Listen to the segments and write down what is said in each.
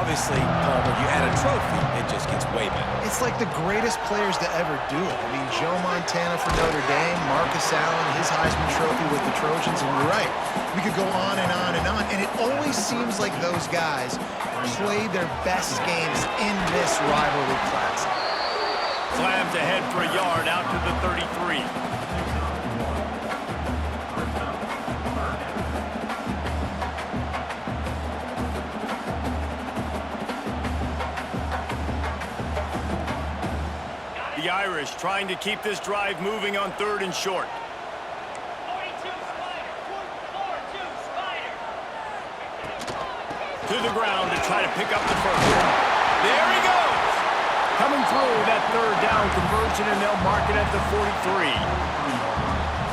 obviously, Palmer, you add a trophy, it just gets way better. It's like the greatest players to ever do it. I mean, Joe Montana for Notre Dame, Marcus Allen, his Heisman Trophy with the Trojans, and you're right. We could go on and on and on, and it always seems like those guys play their best games in this rivalry classic. Slams ahead for a yard out to the 33. The Irish trying to keep this drive moving on 3rd and short. 42 Spider, 4-2 Spider. To the ground to try to pick up the first. There he goes! Coming through that 3rd down conversion, and they'll mark it at the 43.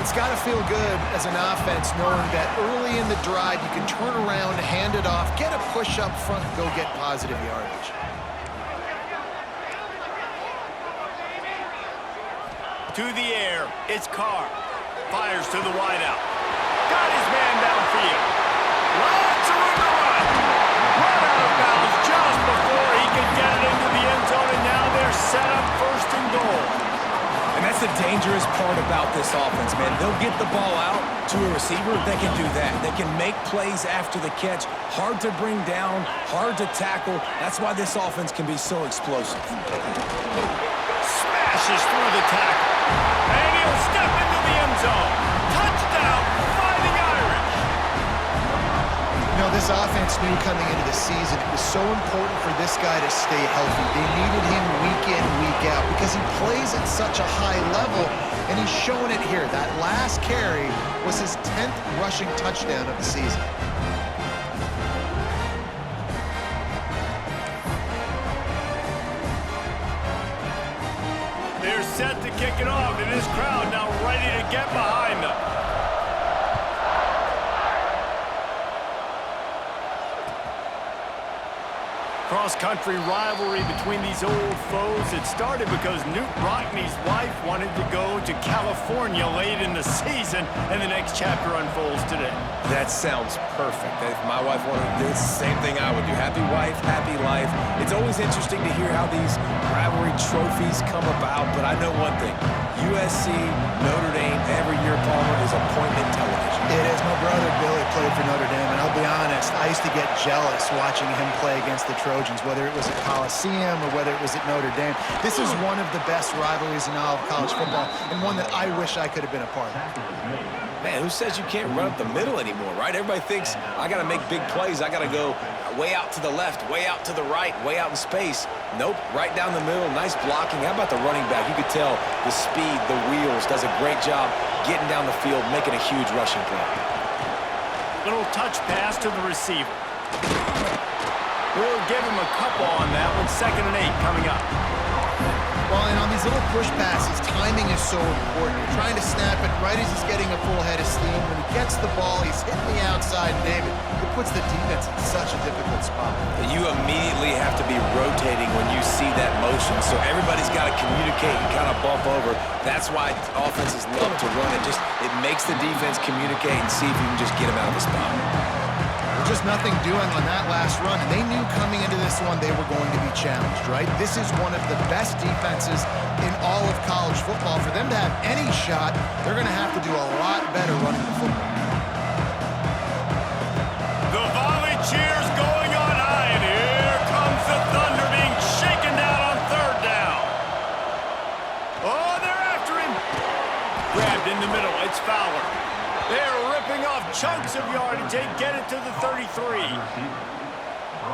It's got to feel good as an offense knowing that early in the drive you can turn around, hand it off, get a push up front, and go get positive yardage. To the air, it's Carr. Fires to the wideout. Got his man downfield. Lots of room to run. Run out of bounds just before he could get it into the end zone, and now they're set up 1st and goal. And that's the dangerous part about this offense, man. They'll get the ball out to a receiver. They can do that. They can make plays after the catch. Hard to bring down, hard to tackle. That's why this offense can be so explosive. Smashes through the tackle. And he'll step into the end zone. Touchdown, Fighting Irish. You know, this offense knew coming into the season it was so important for this guy to stay healthy. They needed him week in, week out because he plays at such a high level, and he's showing it here. That last carry was his 10th rushing touchdown of the season. They're set to kick it off, and this crowd now ready to get behind them. Cross-country rivalry between these old foes. It started because Newt Rockne's wife wanted to go to California late in the season, and the next chapter unfolds today. That sounds perfect. If my wife wanted to do it, it's the same thing I would do. Happy wife, happy life. It's always interesting to hear how these rivalry trophies come about, but I know one thing. USC, Notre Dame, every year, Palmer, is appointment television. It is. My brother Billy played for Notre Dame, and I'll be honest, I used to get jealous watching him play against the Trojans, whether it was at Coliseum or whether it was at Notre Dame. This is one of the best rivalries in all of college football, and one that I wish I could have been a part of. Man, who says you can't run up the middle anymore, right? Everybody thinks, I got to make big plays. I got to go way out to the left, way out to the right, way out in space. Nope, right down the middle, nice blocking. How about the running back? You could tell the speed, the wheels, does a great job getting down the field, making a huge rushing play. Little touch pass to the receiver. We'll give him a couple on that one. 2nd and 8 coming up. Well, and on these little push passes, timing is so important. You're trying to snap it right as he's getting a full head of steam. When he gets the ball, he's hitting the outside, David. It puts the defense in such a difficult spot. You immediately have to be rotating when you see that motion, so everybody's got to communicate and kind of bump over. That's why offenses love to run it. It makes the defense communicate and see if you can just get him out of the spot. Just nothing doing on that last run, and they knew coming into this one they were going to be challenged, right? This is one of the best defenses in all of college football. For them to have any shot, they're going to have to do a lot better running the football. The volley cheers going on high, and here comes the Thunder being shaken down on 3rd down. Oh, they're after him. Grabbed in the middle, it's Fowler. They're ripping off chunks of yardage. They get it to the 33.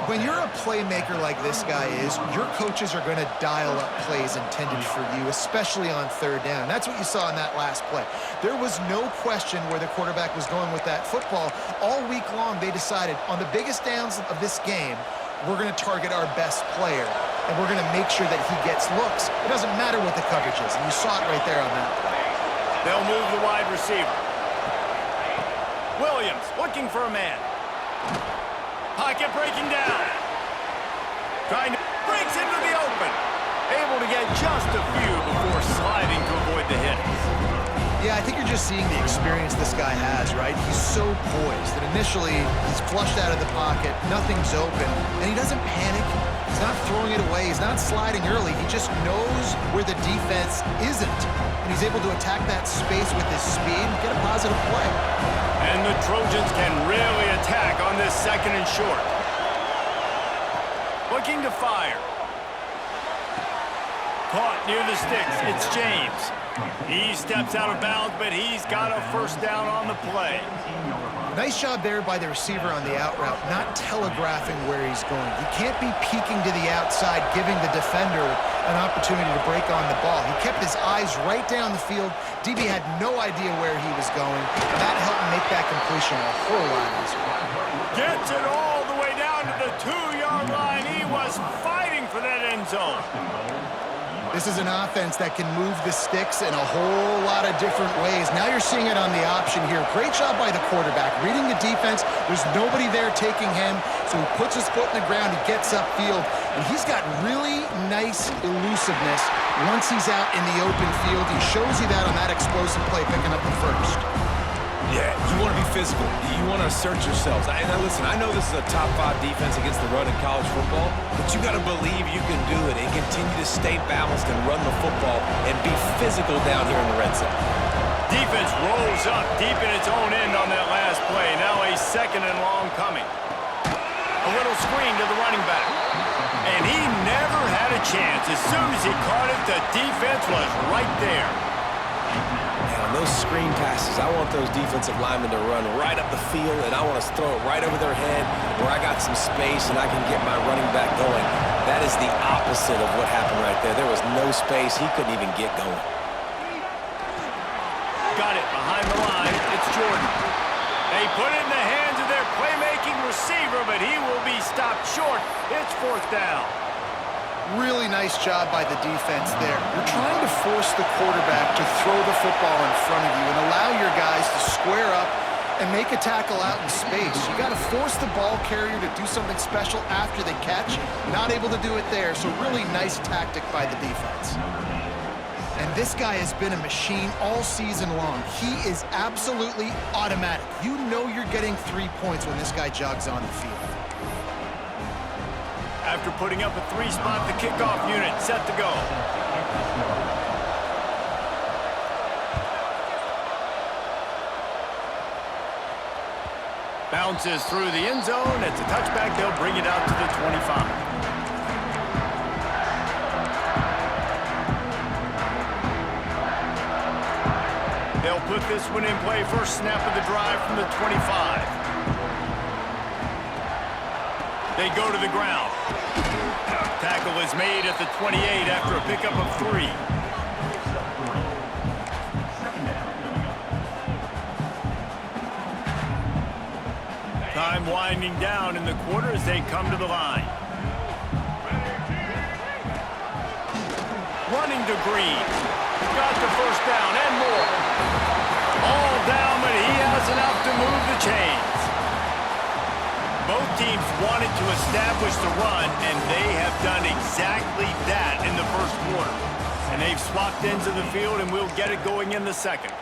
When you're a playmaker like this guy is, your coaches are going to dial up plays intended for you, especially on 3rd down. That's what you saw in that last play. There was no question where the quarterback was going with that football. All week long, they decided on the biggest downs of this game, we're going to target our best player, and we're going to make sure that he gets looks. It doesn't matter what the coverage is, and you saw it right there on that play. They'll move the wide receiver. Williams looking for a man. Pocket breaking down. Breaks into the open. Able to get just a few before sliding to avoid the hits. Yeah, I think you're just seeing the experience this guy has, right? He's so poised that initially he's flushed out of the pocket, nothing's open, and he doesn't panic. He's not throwing it away. He's not sliding early. He just knows where the defense isn't, and he's able to attack that space with his speed and get a positive play. And the Trojans can really attack on this second and short. Looking to fire. Caught near the sticks. It's James. He steps out of bounds, but he's got a first down on the play. Nice job there by the receiver on the out route, not telegraphing where he's going. He can't be peeking to the outside, giving the defender an opportunity to break on the ball. He kept his eyes right down the field. DB had no idea where he was going, and that helped make that completion a whole lot easier. Gets it all the way down to the 2-yard line. He was fighting for that end zone. This is an offense that can move the sticks in a whole lot of different ways. Now you're seeing it on the option here. Great job by the quarterback. Reading the defense, there's nobody there taking him, so he puts his foot in the ground, he gets upfield, and he's got really nice elusiveness once he's out in the open field. He shows you that on that explosive play, picking up the first. Yeah, you want to be physical. You want to assert yourselves. Now listen, I know this is a top 5 defense against the run in college football, but you got to believe you can do it and continue to stay balanced and run the football and be physical down here in the red zone. Defense rolls up deep in its own end on that last play. Now a second and long coming. A little screen to the running back. And he never had a chance. As soon as he caught it, the defense was right there. On those screen passes, I want those defensive linemen to run right up the field, and I want to throw it right over their head where I got some space and I can get my running back going. That is the opposite of what happened right there. There was no space. He couldn't even get going. Got it behind the line. It's Jordan. They put it in the hands of their playmaking receiver, but he will be stopped short. It's fourth down. Really nice job by the defense there. You're trying to force the quarterback to throw the football in front of you and allow your guys to square up and make a tackle out in space. You got to force the ball carrier to do something special after they catch. Not able to do it there, so really nice tactic by the defense. And this guy has been a machine all season long. He is absolutely automatic. You know you're getting 3 points when this guy jogs on the field. After putting up a 3-spot, the kickoff unit set to go. Bounces through the end zone. It's a touchback. They'll bring it out to the 25. They'll put this one in play. First snap of the drive from the 25. They go to the ground. Tackle is made at the 28 after a pickup of 3. Time winding down in the quarter as they come to the line. Running to Green. Got the first down and more. All down, but he has enough to move the chains. Both teams wanted to establish the run, and they have done exactly that in the first quarter. And they've swapped ends of the field, and we'll get it going in the second.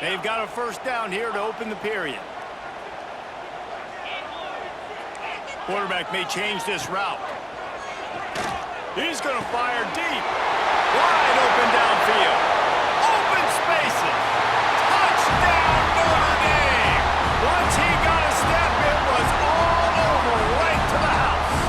They've got a first down here to open the period. Quarterback may change this route. He's going to fire deep. Wide open downfield. Open spaces. Touchdown, Notre Dame. Once he got a step, it was all over right to the house.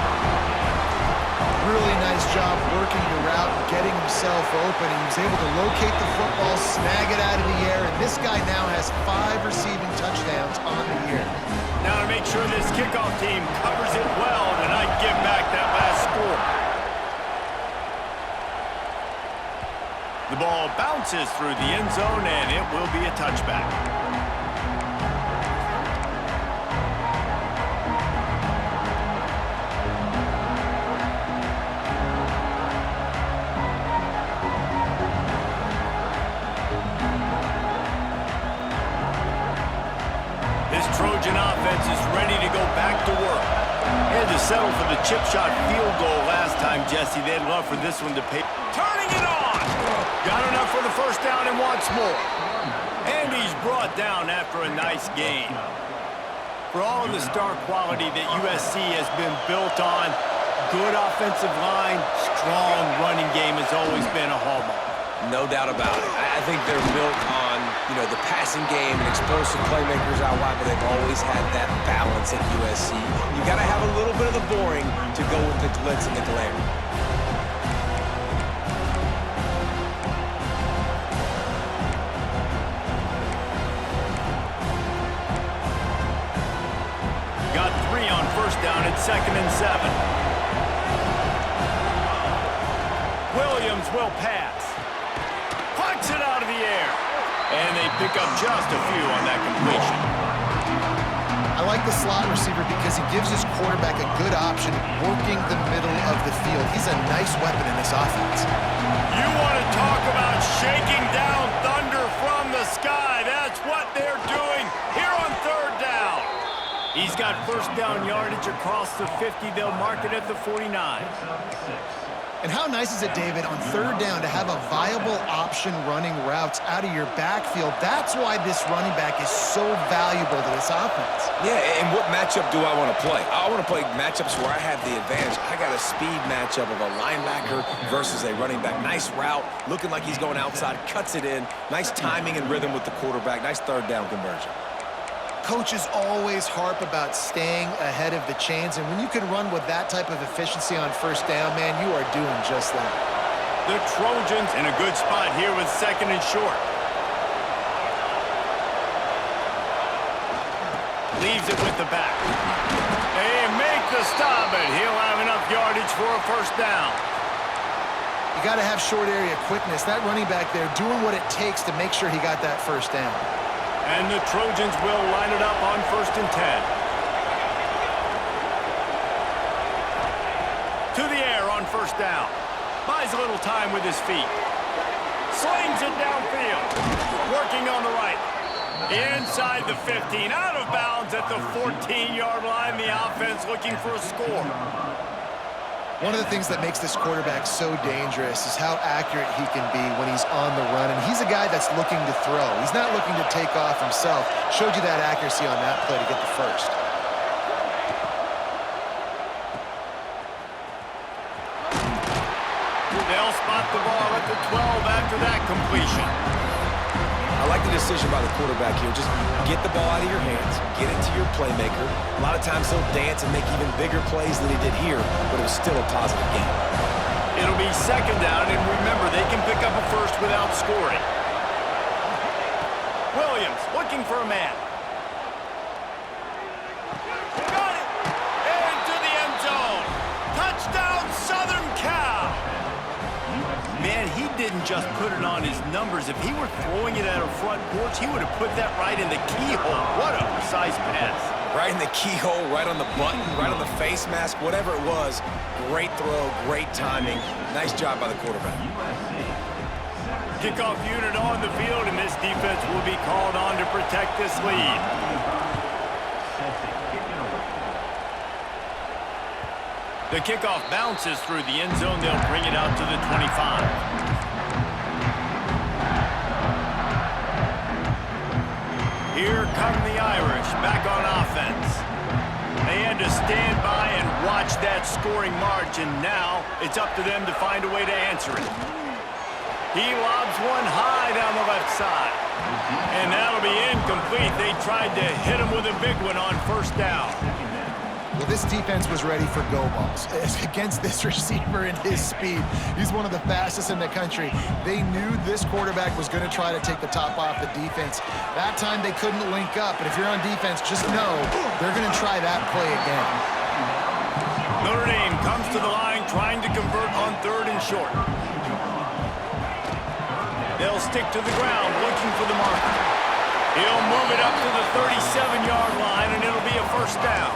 Really nice job working the route and getting himself open. He was able to locate the football, snag it out of the air, and this guy now has 5 receiving touchdowns on the year. Now to make sure this kickoff team covers it well and not give back that last score. The ball bounces through the end zone, and it will be a touchback. This Trojan offense is ready to go back to work. Had to settle for the chip shot field goal last time, Jesse. They'd love for this one to pay. Turning it on! Got enough for the first down and wants more. And he's brought down after a nice gain. For all of the star quality that USC has been built on, good offensive line, strong running game has always been a hallmark. No doubt about it. I think they're built on, the passing game and explosive playmakers out wide, but they've always had that balance at USC. You got to have a little bit of the boring to go with the glitz and the glare. Got 3 on first down at 2nd and 7. Williams will pass. Punts it out of the air. And they pick up just a few on that completion. I like the slot receiver because he gives his quarterback a good option working the middle of the field. He's a nice weapon in this offense. You want to talk about shaking down thunder from the sky. That's what they're doing here on 3rd down. He's got first down yardage across the 50. They'll mark it at the 49. And how nice is it, David, on 3rd down to have a viable option running routes out of your backfield? That's why this running back is so valuable to this offense. Yeah, and what matchup do I want to play? I want to play matchups where I have the advantage. I got a speed matchup of a linebacker versus a running back. Nice route, looking like he's going outside, cuts it in. Nice timing and rhythm with the quarterback. Nice 3rd down conversion. Coaches always harp about staying ahead of the chains, and when you can run with that type of efficiency on 1st down, man, you are doing just that. The Trojans in a good spot here with 2nd and short. Leaves it with the back. They make the stop, but he'll have enough yardage for a 1st down. You got to have short area quickness. That running back there doing what it takes to make sure he got that 1st down. And the Trojans will line it up on 1st and 10. To the air on 1st down. Buys a little time with his feet. Slings it downfield. Working on the right. Inside the 15. Out of bounds at the 14-yard line. The offense looking for a score. One of the things that makes this quarterback so dangerous is how accurate he can be when he's on the run. And he's a guy that's looking to throw. He's not looking to take off himself. Showed you that accuracy on that play to get the 1st. They'll spot the ball at the 12 after that completion. I like the decision by the quarterback here. Just get the ball out of your hands, get it to your playmaker. A lot of times he'll dance and make even bigger plays than he did here, but it was still a positive game. It'll be 2nd down, and remember, they can pick up a 1st without scoring. Williams looking for a man. Got it! Into the end zone. Touchdown, Southern Cal! Man, he didn't just put it on his numbers. If he were throwing it at a front porch, he would have put that right in the keyhole. What a precise pass. Right in the keyhole, right on the button, right on the face mask, whatever it was. Great throw, great timing. Nice job by the quarterback. Kickoff unit on the field, and this defense will be called on to protect this lead. The kickoff bounces through the end zone. They'll bring it out to the 25. Here come the Irish back on offense. They had to stand by and watch that scoring march, and now it's up to them to find a way to answer it. He lobs one high down the left side. And that'll be incomplete. They tried to hit him with a big one on 1st down. Well, this defense was ready for go balls against this receiver and his speed. He's one of the fastest in the country. They knew this quarterback was going to try to take the top off the defense. That time they couldn't link up, but if you're on defense, just know they're going to try that play again. Notre Dame comes to the line trying to convert on 3rd and short. They'll stick to the ground looking for the marker. He'll move it up to the 37-yard line, and it'll be a 1st down.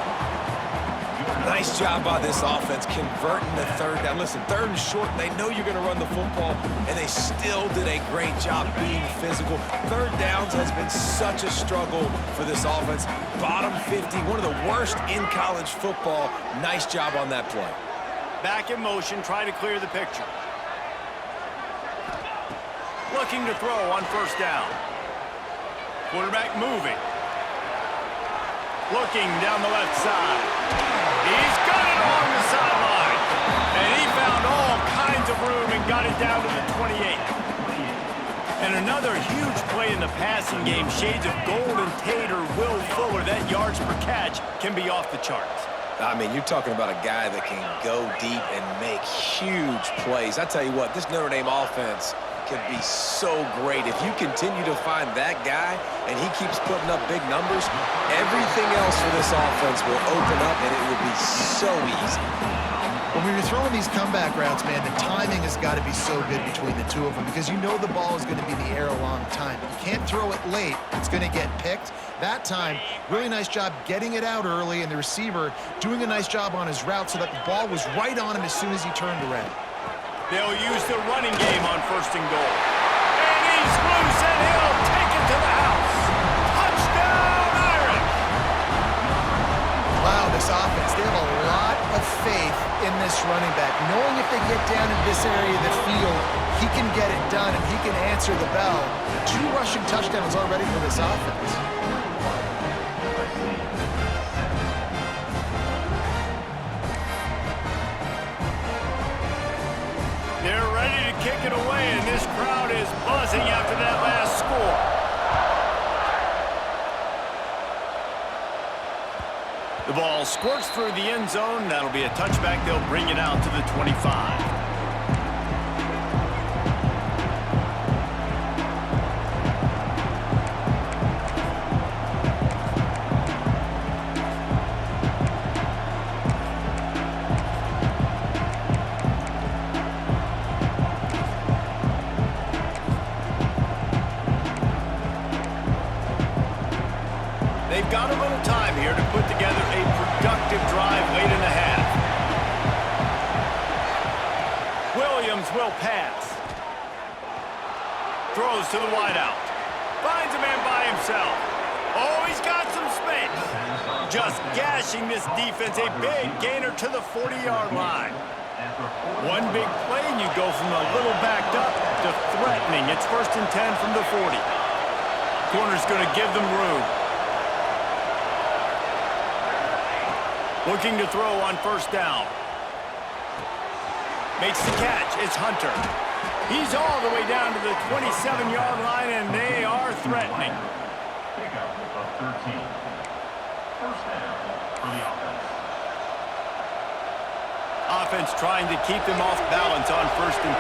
Nice job by this offense converting the third down. Listen, third and short, they know you're going to run the football, and they still did a great job being physical. Third downs has been such a struggle for this offense. Bottom 50, one of the worst in college football. Nice job on that play. Back in motion, try to clear the picture. Looking to throw on first down. Quarterback moving. Looking down the left side. He's got it along the sideline. And he found all kinds of room and got it down to the 28. And another huge play in the passing game. Shades of Golden Tate or Will Fuller. That yards per catch can be off the charts. I mean, you're talking about a guy that can go deep and make huge plays. I tell you what, this Notre Dame offense can be so great. If you continue to find that guy and he keeps putting up big numbers, everything else for this offense will open up and it will be so easy. When you're throwing these comeback routes, man, the timing has got to be so good between the two of them because you know the ball is going to be in the air a long time. You can't throw it late. It's going to get picked. That time, really nice job getting it out early and the receiver doing a nice job on his route so that the ball was right on him as soon as he turned around. They'll use the running game on first and goal. And he's loose, and he'll take it to the house. Touchdown, Irish! Wow, this offense, they have a lot of faith in this running back. Knowing if they get down in this area of the field, he can get it done, and he can answer the bell. 2 rushing touchdowns already for this offense. They're ready to kick it away, and this crowd is buzzing after that last score. The ball squirts through the end zone. That'll be a touchback. They'll bring it out to the 25. They've got a little time here to put together a productive drive late in the half. Williams will pass. Throws to the wideout. Finds a man by himself. Oh, he's got some space. Just gashing this defense. A big gainer to the 40-yard line. One big play and you go from a little backed up to threatening. It's 1st and 10 from the 40. Corner's going to give them room. Looking to throw on first down. Makes the catch. It's Hunter. He's all the way down to the 27-yard line, and they are threatening. Pickup of 13. First down for the offense. Offense trying to keep them off balance on 1st and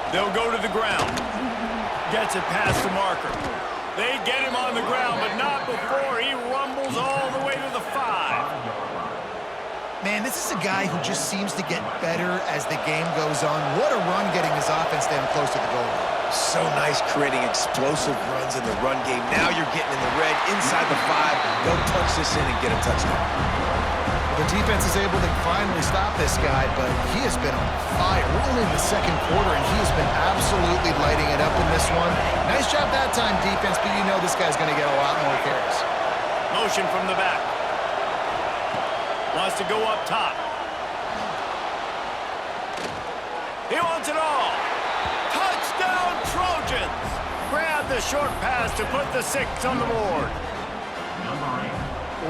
10. They'll go to the ground. Gets it past the marker. They get him on the ground, but not before he rumbles all the way to the 5. Man, this is a guy who just seems to get better as the game goes on. What a run getting his offense down close to the goal line. So nice creating explosive runs in the run game. Now you're getting in the red inside the 5. Go punch this in and get a touchdown. The defense is able to finally stop this guy, but he has been on fire. We're only in the 2nd quarter, and he has been absolutely lighting it up in this one. Nice job that time, defense, but you know this guy's going to get a lot more carries. Motion from the back. Wants to go up top. He wants it all. Touchdown, Trojans! Grab the short pass to put the 6 on the board. Number 8.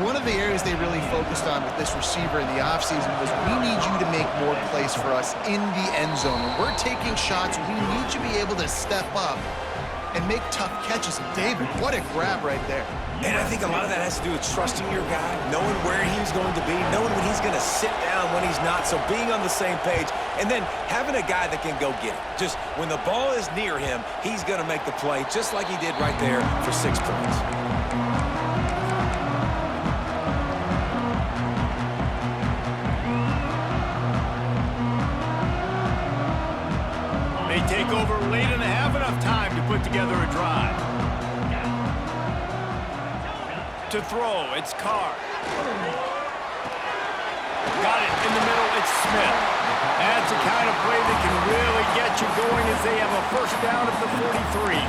One of the areas they really focused on with this receiver in the offseason was we need you to make more plays for us in the end zone. When we're taking shots, we need you to be able to step up and make tough catches. And David, what a grab right there. And I think a lot of that has to do with trusting your guy, knowing where he's going to be, knowing when he's going to sit down, when he's not. So being on the same page, and then having a guy that can go get it. Just when the ball is near him, he's going to make the play, just like he did right there for 6 points. They take over late in the half, enough time to put together a drive. to throw. It's Carr. Got it in the middle. It's Smith. That's the kind of play that can really get you going as they have a first down at the 43.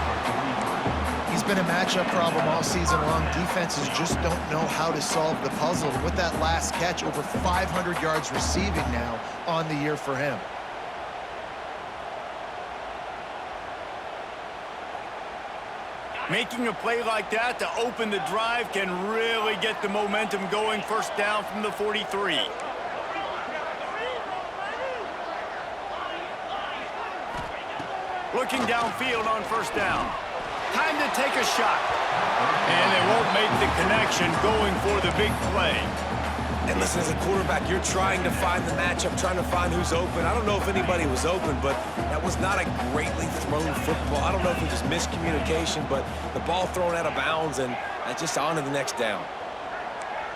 He's been a matchup problem all season long. Defenses just don't know how to solve the puzzle. And with that last catch, over 500 yards receiving now on the year for him. Making a play like that to open the drive can really get the momentum going. First down from the 43. Looking downfield on first down. Time to take a shot. And they won't make the connection going for the big play. And listen, as a quarterback, you're trying to find the matchup, trying to find who's open. I don't know if anybody was open, but that was not a greatly thrown football. I don't know if it was miscommunication, but the ball thrown out of bounds and just on to the next down.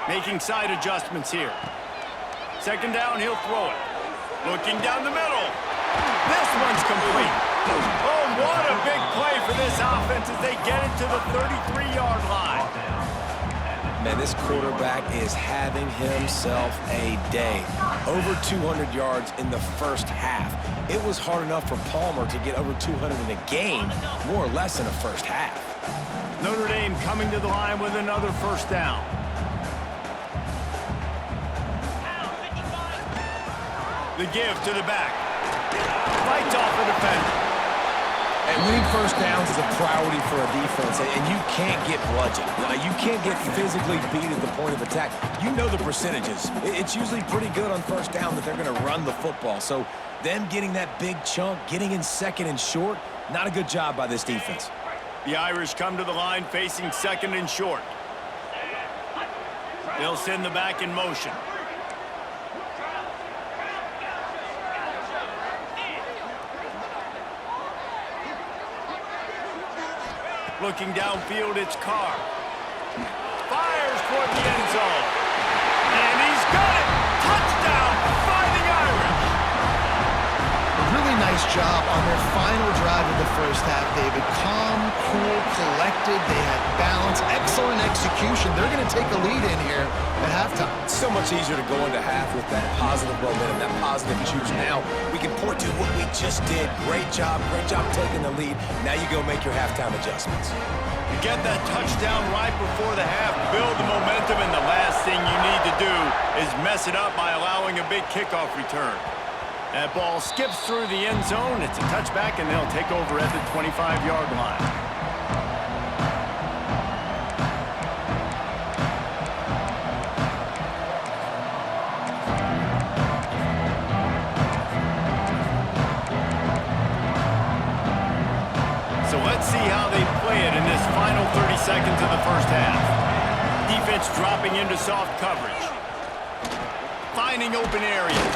Making side adjustments here. Second down, he'll throw it. Looking down the middle. This one's complete. Oh, what a big play for this offense as they get it to the 33-yard line. Man, this quarterback is having himself a day. Over 200 yards in the first half. It was hard enough for Palmer to get over 200 in a game, more or less in a first half. Notre Dame coming to the line with another first down. The give to the back. Fights off the defender. And winning first downs is a priority for a defense, and you can't get bludgeoned. You can't get physically beat at the point of attack. You know the percentages. It's usually pretty good on first down that they're going to run the football. So them getting that big chunk, getting in second and short, not a good job by this defense. The Irish come to the line facing second and short. They'll send the back in motion. Looking downfield, it's Carr. Fires toward the end zone. And he's got it! Touchdown by the Irish! A really nice job on their final drive of the first half, David. Calm, cool, collected. They had balance. Excellent execution. They're going to take a lead in here at halftime. It's so much easier to go into half with that positive momentum, that positive juice. Now we can point to what we just did. Great job taking the lead. Now you go make your halftime adjustments. You get that touchdown right before the half, build the momentum, and the last thing you need to do is mess it up by allowing a big kickoff return. That ball skips through the end zone. It's a touchback, and they'll take over at the 25-yard line. So let's see how they play it in this final 30 seconds of the first half. Defense dropping into soft coverage. Finding open areas.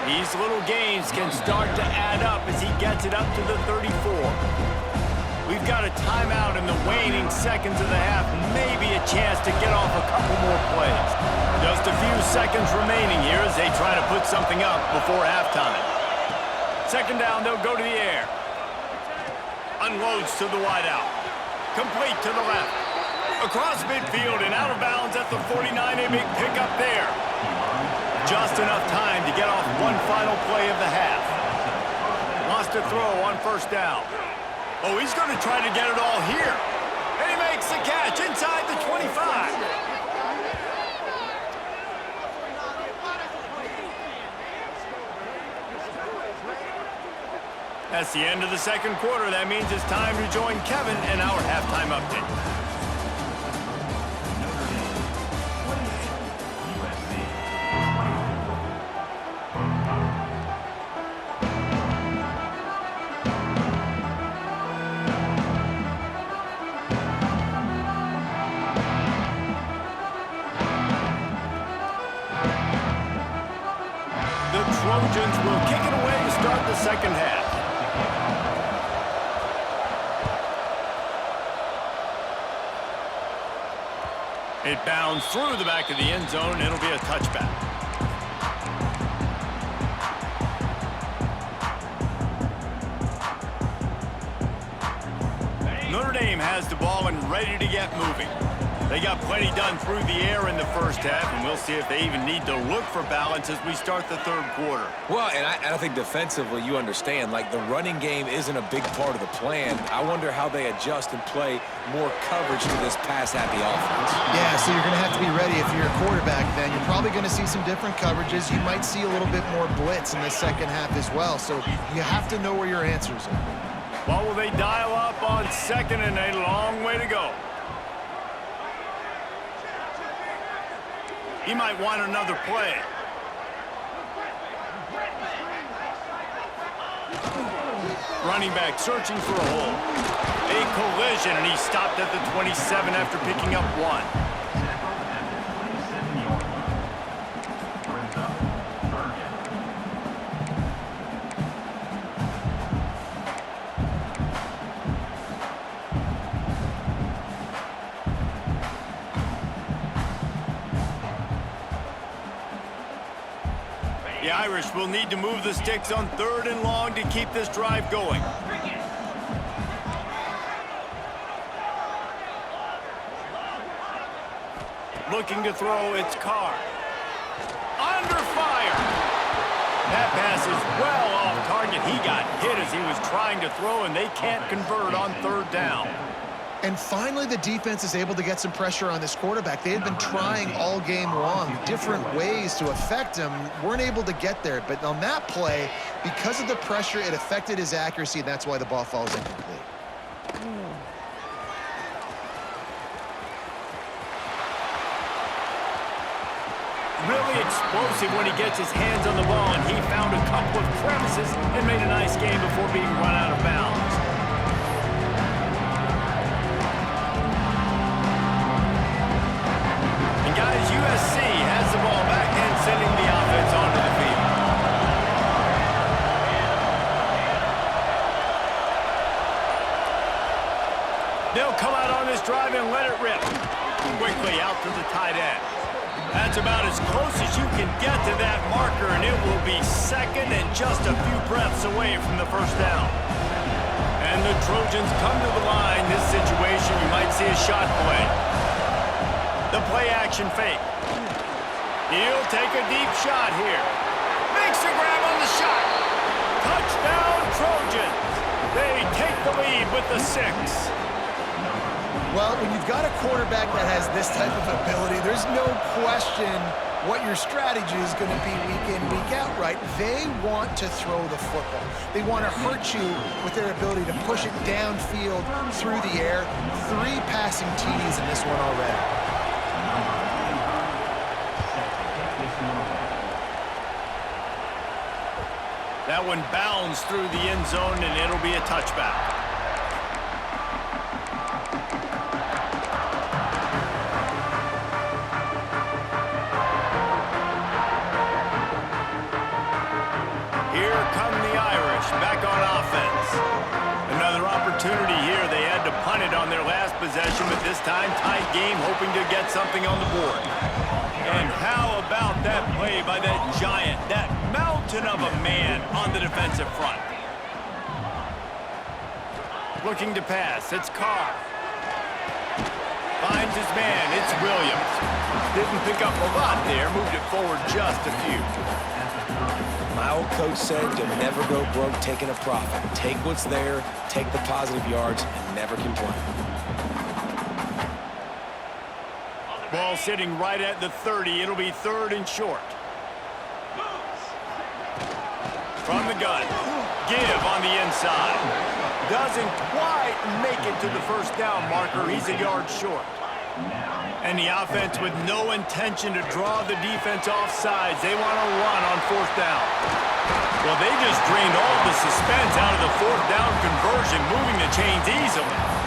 These little gains can start to add up as he gets it up to the 34. We've got a timeout in the waning seconds of the half. Maybe a chance to get off a couple more plays. Just a few seconds remaining here as they try to put something up before halftime. Second down, they'll go to the air. Unloads to the wideout. Complete to the left. Across midfield and out of bounds at the 49. A big pickup there. Just enough time to get off one final play of the half. Lost a throw on first down. Oh, he's going to try to get it all here. And he makes the catch inside the 25. That's the end of the second quarter. That means it's time to join Kevin in our halftime update. The Trojans will kick it away to start the second half. It bounds through the back of the end zone. It'll be a touchback. Notre Dame has the ball and ready to get moving. They got plenty done through the air in the first half, and we'll see if they even need to look for balance as we start the third quarter. Well, and I think defensively, you understand, like the running game isn't a big part of the plan. I wonder how they adjust and play more coverage to this pass-happy offense. Yeah, so you're going to have to be ready if you're a quarterback then. You're probably going to see some different coverages. You might see a little bit more blitz in the second half as well. So you have to know where your answers are. What will they dial up on second and a long way to go? He might want another play. Running back searching for a hole. A collision, and he stopped at the 27 after picking up 1. The Irish will need to move the sticks on third and long to keep this drive going. Looking to throw, it's Carr. Under fire! That pass is well off target. He got hit as he was trying to throw, and they can't convert on third down. And finally, the defense is able to get some pressure on this quarterback. They had been trying all game long, different ways to affect him, weren't able to get there. But on that play, because of the pressure, it affected his accuracy, and that's why the ball falls incomplete. Really explosive when he gets his hands on the ball, and he found a couple of crevices and made a nice game before being run out of bounds. Guys, USC has the ball back and sending the offense onto the field. They'll come out on this drive and let it rip. Quickly out to the tight end. That's about as close as you can get to that marker, and it will be second and just a few breaths away from the first down. And the Trojans come to the line. This situation, you might see a shot play. The play-action fake. He'll take a deep shot here. Makes a grab on the shot. Touchdown, Trojans. They take the lead with the 6. Well, when you've got a quarterback that has this type of ability, there's no question what your strategy is going to be week in, week out, right? They want to throw the football. They want to hurt you with their ability to push it downfield through the air. 3 passing TDs in this one already. That one bounds through the end zone, and it'll be a touchback. Here come the Irish, back on offense. Another opportunity here. They had to punt it on their last possession, but this time tight game, hoping to get something on the board. And how about that play by that giant, that mountain of a man on the defensive front? Looking to pass, it's Carr. Finds his man, it's Williams. Didn't pick up a lot there, moved it forward just a few. My old coach said you'll never go broke taking a profit. Take what's there, take the positive yards, and never complain. Ball sitting right at the 30. It'll be third and short. From the gun. Give on the inside. Doesn't quite make it to the first down marker. He's a yard short. And the offense with no intention to draw the defense off sides. They want to run on fourth down. Well, they just drained all the suspense out of the fourth down conversion, moving the chains easily.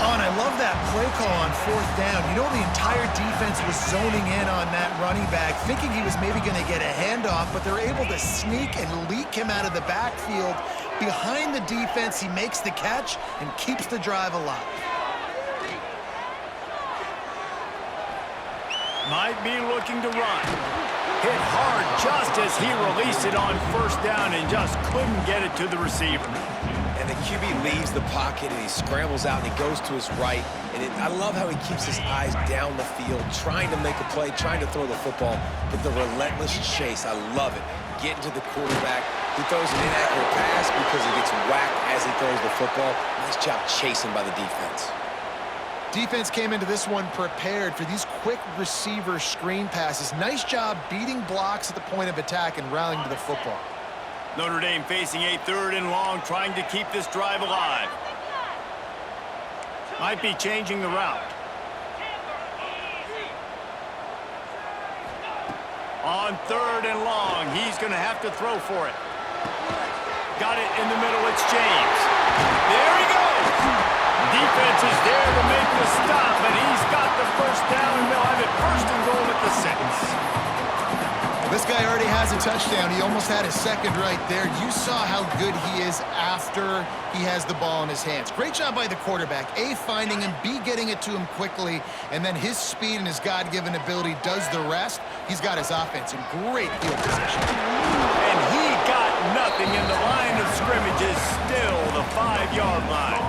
Oh, and I love that play call on fourth down. You know, the entire defense was zoning in on that running back, thinking he was maybe going to get a handoff, but they're able to sneak and leak him out of the backfield. Behind the defense, he makes the catch and keeps the drive alive. Might be looking to run. Hit hard just as he released it on first down and just couldn't get it to the receiver. And the QB leaves the pocket, and he scrambles out, and he goes to his right. And I love how he keeps his eyes down the field, trying to make a play, trying to throw the football, but the relentless chase, I love it. Getting to the quarterback. He throws an inaccurate pass because he gets whacked as he throws the football. Nice job chasing by the defense. Defense came into this one prepared for these quick receiver screen passes. Nice job beating blocks at the point of attack and rallying to the football. Notre Dame facing a 3rd and long, trying to keep this drive alive. Might be changing the route. On 3rd and long, he's going to have to throw for it. Got it in the middle, it's James. There he goes! Defense is there to make the stop, but he's got the first down, and they'll have it 1st and goal at the 6. This guy already has a touchdown. He almost had his 2nd right there. You saw how good he is after he has the ball in his hands. Great job by the quarterback. A, finding him, B, getting it to him quickly, and then his speed and his God-given ability does the rest. He's got his offense in great field position. And he got nothing, and the line of scrimmage is still the 5-yard line.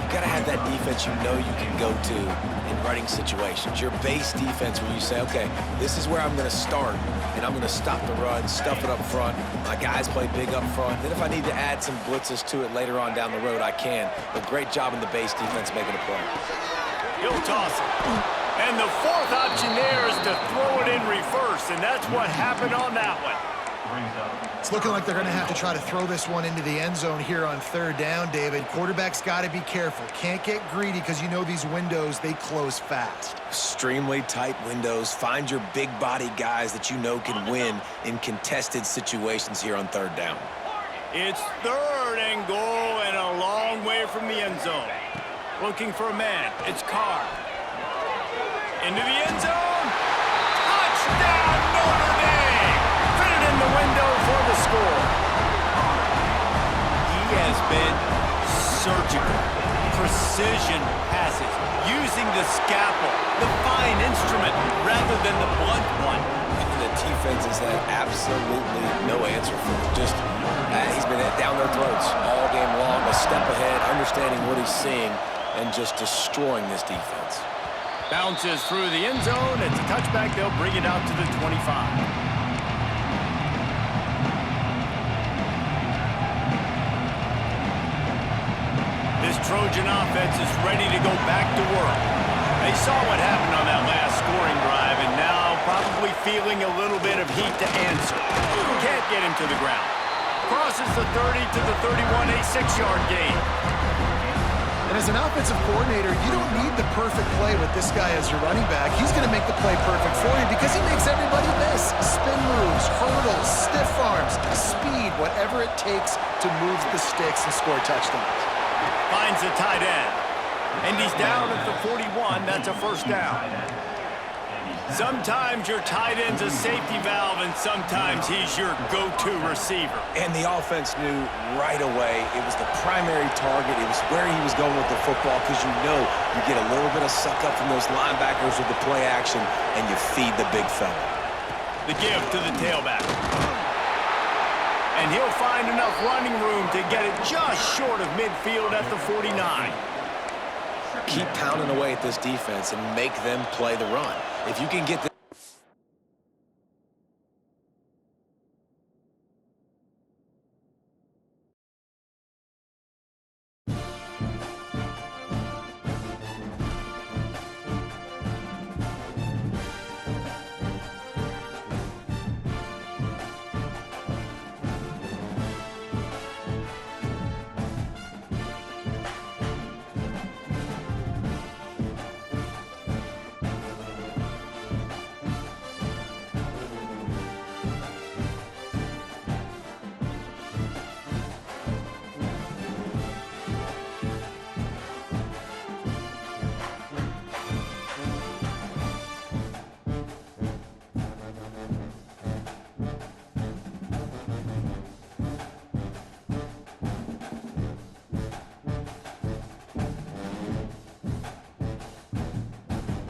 You got to have that defense you know you can go to in running situations. Your base defense where you say, okay, this is where I'm going to start, and I'm going to stop the run, stuff it up front. My guys play big up front. Then if I need to add some blitzes to it later on down the road, I can. But great job in the base defense making a play. He'll toss it. And the 4th option there is to throw it in reverse, and that's what happened on that one. It's looking like they're going to have to try to throw this one into the end zone here on 3rd down, David. Quarterback's got to be careful. Can't get greedy because you know these windows, they close fast. Extremely tight windows. Find your big body guys that you know can win in contested situations here on 3rd down. It's 3rd and goal and a long way from the end zone. Looking for a man. It's Carr. Into the end zone. Touchdown, Notre Dame! Fit it in the window for the score. He has been surgical. Precision passes. Using the scalpel, the fine instrument, rather than the blunt one. And the defense has had absolutely no answer for him. Just, he's been down their throats all game long, a step ahead, understanding what he's seeing, and just destroying this defense. Bounces through the end zone. It's a touchback. They'll bring it out to the 25. This Trojan offense is ready to go back to work. They saw what happened on that last scoring drive, and now probably feeling a little bit of heat to answer. Can't get him to the ground. Crosses the 30 to the 31, a 6-yard gain. And as an offensive coordinator, you don't need the perfect play with this guy as your running back. He's going to make the play perfect for you because he makes everybody miss. Spin moves, hurdles, stiff arms, speed, whatever it takes to move the sticks and score touchdowns. Finds the tight end. And he's down at the 41. That's a 1st down. Sometimes your tight end's a safety valve, and sometimes he's your go-to receiver. And the offense knew right away it was the primary target. It was where he was going with the football because you know you get a little bit of suck up from those linebackers with the play action, and you feed the big fella. The give to the tailback. And he'll find enough running room to get it just short of midfield at the 49. Keep pounding away at this defense and make them play the run. If you can get the